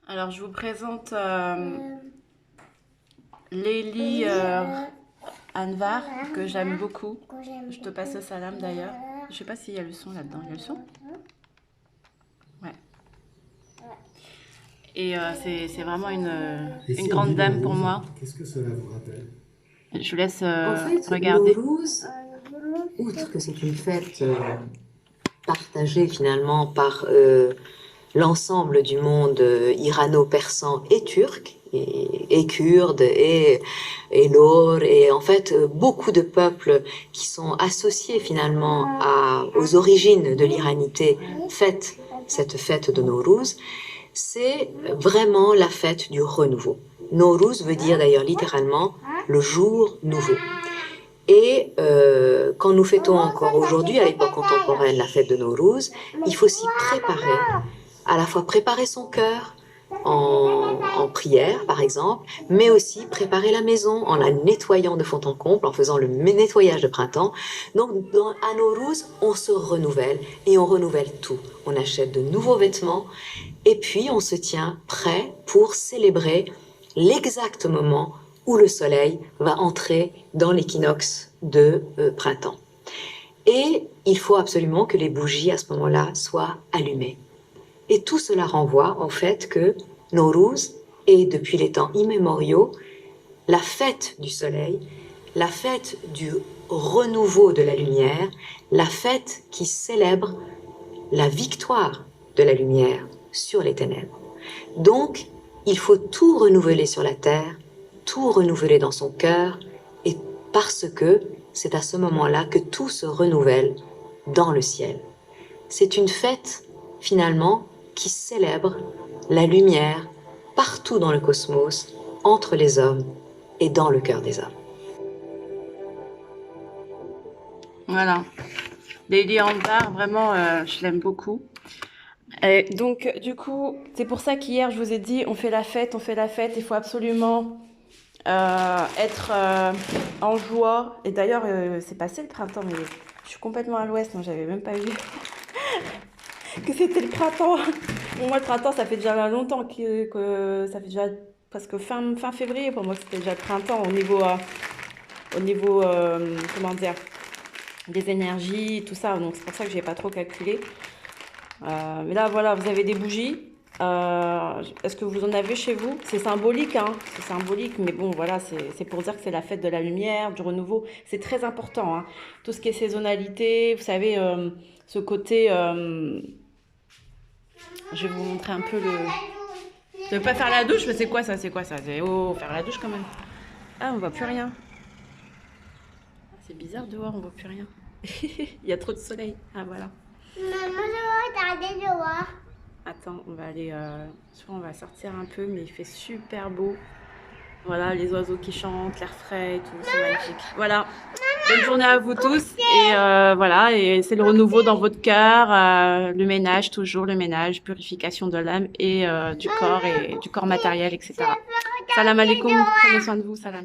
Alors, je vous présente Lélie Anvar, que j'aime beaucoup. Je te passe le salam d'ailleurs. Je sais pas s'il y a le son là-dedans. Il y a le son? Ouais. Et c'est vraiment Et une si on grande dit dame pour Nowruz, moi. qu'est-ce que cela vous rappelle? Je vous laisse En fait, regarder. Nowruz, outre que c'est une fête partagée finalement par l'ensemble du monde irano-persan et turc, et kurde, et l'or, et en fait beaucoup de peuples qui sont associés finalement aux origines de l'iranité fêtent cette fête de Nowruz. C'est vraiment la fête du renouveau. Nowruz veut dire d'ailleurs littéralement le jour nouveau. Et quand nous fêtons encore aujourd'hui, à l'époque contemporaine, la fête de Nowruz, il faut s'y préparer, à la fois préparer son cœur en prière, par exemple, mais aussi préparer la maison en la nettoyant de fond en comble, en faisant le nettoyage de printemps. Donc, à Nowruz, on se renouvelle et on renouvelle tout. On achète de nouveaux vêtements et puis on se tient prêt pour célébrer l'exact moment où le soleil va entrer dans l'équinoxe de printemps. Et il faut absolument que les bougies à ce moment-là soient allumées. Et tout cela renvoie au fait que Nowruz est depuis les temps immémoriaux la fête du soleil, la fête du renouveau de la lumière, la fête qui célèbre la victoire de la lumière sur les ténèbres. Donc, il faut tout renouveler sur la terre, tout renouveler dans son cœur, et parce que c'est à ce moment-là que tout se renouvelle dans le ciel. C'est une fête, finalement, qui célèbre la lumière partout dans le cosmos, entre les hommes et dans le cœur des hommes. Voilà. Lélie Anvar, vraiment, je l'aime beaucoup. Et donc, du coup, c'est pour ça qu'hier, je vous ai dit, on fait la fête, il faut absolument être en joie. Et d'ailleurs, c'est passé le printemps, mais je suis complètement à l'ouest, moi j'avais même pas vu que c'était le printemps. Pour moi, le printemps, ça fait déjà longtemps que ça fait déjà presque fin février. Pour moi, c'était déjà le printemps au niveau comment dire, des énergies, tout ça. Donc, c'est pour ça que j'ai pas trop calculé. Mais là, voilà, vous avez des bougies. Est-ce que vous en avez chez vous? C'est symbolique, hein, c'est symbolique, mais bon, voilà, c'est pour dire que c'est la fête de la lumière, du renouveau. C'est très important, hein. Tout ce qui est saisonnalité, vous savez, ce côté. Je vais vous montrer un peu le. Je veux pas faire la douche, mais c'est quoi ça? C'est quoi ça? Oh, faire la douche quand même. Ah, on voit plus rien. C'est bizarre dehors, on voit plus rien. Il y a trop de soleil. Ah, voilà. Maman, je vais regarder dehors. Attends, on va aller. Soit on va sortir un peu, mais il fait super beau. Voilà, les oiseaux qui chantent, l'air frais et tout, c'est magnifique. Voilà. Bonne journée à vous tous. Et voilà, et c'est le renouveau dans votre cœur, le ménage, toujours le ménage, purification de l'âme et du corps matériel, etc. Salam alaikum, prenez soin de vous, salam.